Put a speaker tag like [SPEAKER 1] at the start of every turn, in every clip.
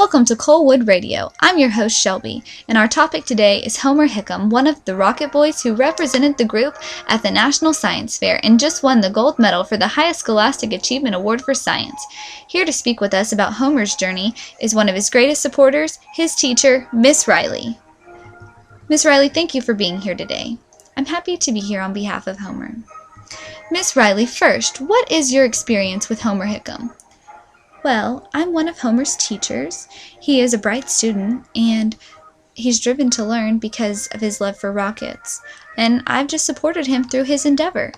[SPEAKER 1] Welcome to Coalwood Radio. I'm your host Shelby, and our topic today is Homer Hickam, one of the Rocket Boys who represented the group at the National Science Fair and just won the gold medal for the highest Scholastic Achievement Award for Science. Here to speak with us about Homer's journey is one of his greatest supporters, his teacher, Miss Riley. Miss Riley, thank you for being here today. I'm happy to be here on behalf of Homer. Miss Riley, first, what is your experience with Homer Hickam?
[SPEAKER 2] Well, I'm one of Homer's teachers. He is a bright student, and he's driven to learn because of his love for rockets, and I've just supported him through his endeavor.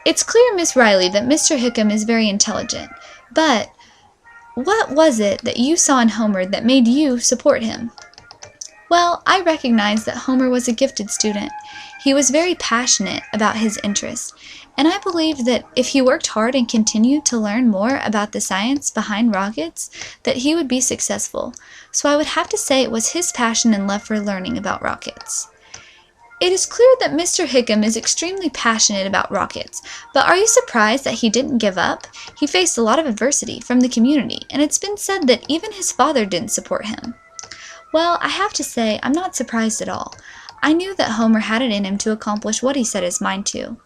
[SPEAKER 1] It's clear, Miss Riley, that Mr. Hickam is very intelligent, but what was it that you saw in Homer that made you support him?
[SPEAKER 2] Well, I recognized that Homer was a gifted student. He was very passionate about his interest, and I believed that if he worked hard and continued to learn more about the science behind rockets, that he would be successful. So I would have to say it was his passion and love for learning about rockets.
[SPEAKER 1] It is clear that Mr. Hickam is extremely passionate about rockets, but are you surprised that he didn't give up? He faced a lot of adversity from the community, and it's been said that even his father didn't support him.
[SPEAKER 2] Well, I have to say I'm not surprised at all. I knew that Homer had it in him to accomplish what he set his mind to.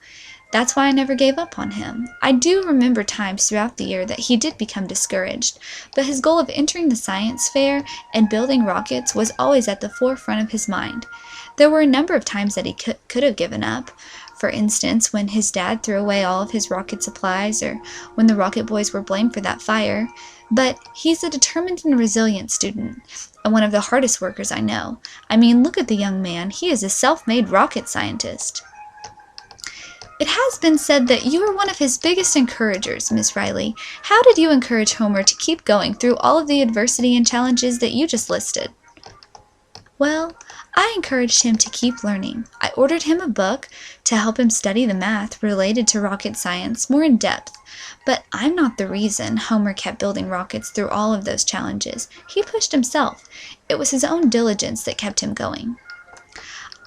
[SPEAKER 2] That's why I never gave up on him. I do remember times throughout the year that he did become discouraged, but his goal of entering the science fair and building rockets was always at the forefront of his mind. There were a number of times that he could have given up. For instance, when his dad threw away all of his rocket supplies, or when the Rocket Boys were blamed for that fire. But he's a determined and resilient student, and one of the hardest workers I know. I mean, look at the young man. He is a self-made rocket scientist.
[SPEAKER 1] It has been said that you were one of his biggest encouragers, Miss Riley. How did you encourage Homer to keep going through all of the adversity and challenges that you just listed?
[SPEAKER 2] Well, I encouraged him to keep learning. I ordered him a book to help him study the math related to rocket science more in depth. But I'm not the reason Homer kept building rockets through all of those challenges. He pushed himself. It was his own diligence that kept him going.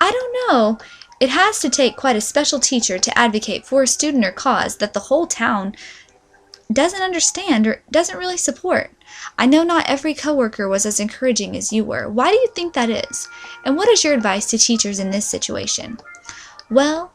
[SPEAKER 1] I don't know. It has to take quite a special teacher to advocate for a student or cause that the whole town doesn't understand or doesn't really support. I know not every coworker was as encouraging as you were. Why do you think that is? And what is your advice to teachers in this situation?
[SPEAKER 2] Well,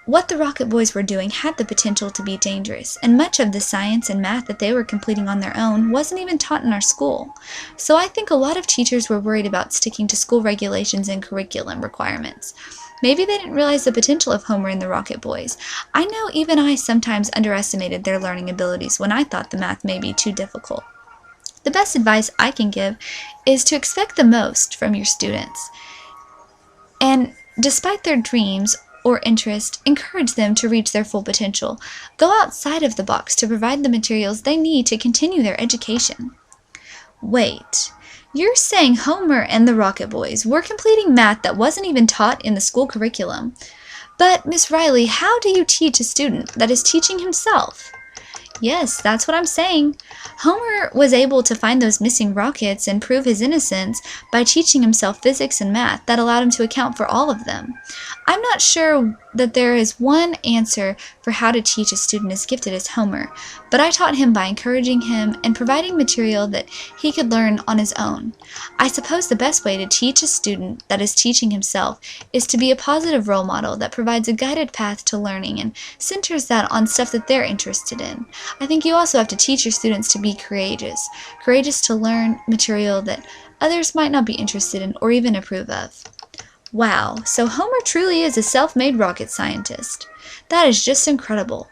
[SPEAKER 2] what the Rocket Boys were doing had the potential to be dangerous, and much of the science and math that they were completing on their own wasn't even taught in our school. So I think a lot of teachers were worried about sticking to school regulations and curriculum requirements. Maybe they didn't realize the potential of Homer and the Rocket Boys. I know even I sometimes underestimated their learning abilities when I thought the math may be too difficult. The best advice I can give is to expect the most from your students. And despite their dreams or interest, encourage them to reach their full potential. Go outside of the box to provide the materials they need to continue their education.
[SPEAKER 1] Wait. You're saying Homer and the Rocket Boys were completing math that wasn't even taught in the school curriculum. But, Miss Riley, how do you teach a student that is teaching himself?
[SPEAKER 2] Yes, that's what I'm saying. Homer was able to find those missing rockets and prove his innocence by teaching himself physics and math that allowed him to account for all of them. I'm not sure that there is one answer for how to teach a student as gifted as Homer, but I taught him by encouraging him and providing material that he could learn on his own. I suppose the best way to teach a student that is teaching himself is to be a positive role model that provides a guided path to learning and centers that on stuff that they're interested in. I think you also have to teach your students to be courageous to learn material that others might not be interested in or even approve of.
[SPEAKER 1] Wow, so Homer truly is a self-made rocket scientist. That is just incredible.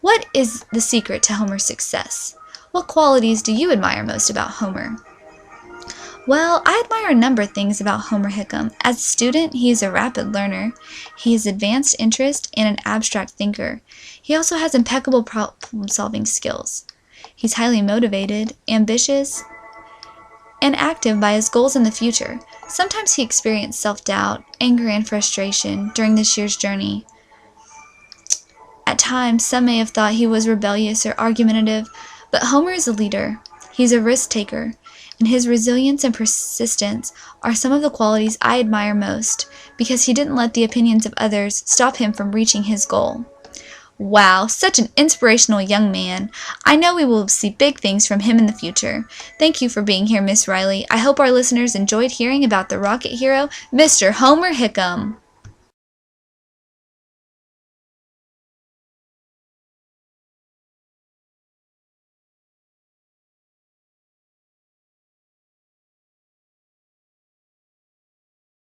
[SPEAKER 1] What is the secret to Homer's success? What qualities do you admire most about Homer?
[SPEAKER 2] Well, I admire a number of things about Homer Hickam. As a student, he is a rapid learner. He has advanced interest and an abstract thinker. He also has impeccable problem-solving skills. He's highly motivated, ambitious, and active by his goals in the future. Sometimes he experienced self-doubt, anger, and frustration during this year's journey. At times, some may have thought he was rebellious or argumentative, but Homer is a leader. He's a risk-taker, and his resilience and persistence are some of the qualities I admire most because he didn't let the opinions of others stop him from reaching his goal. Wow, such an inspirational young man. I know we will see big things from him in the future. Thank you for being here, Miss Riley. I hope our listeners enjoyed hearing about the rocket hero, Mr. Homer Hickam.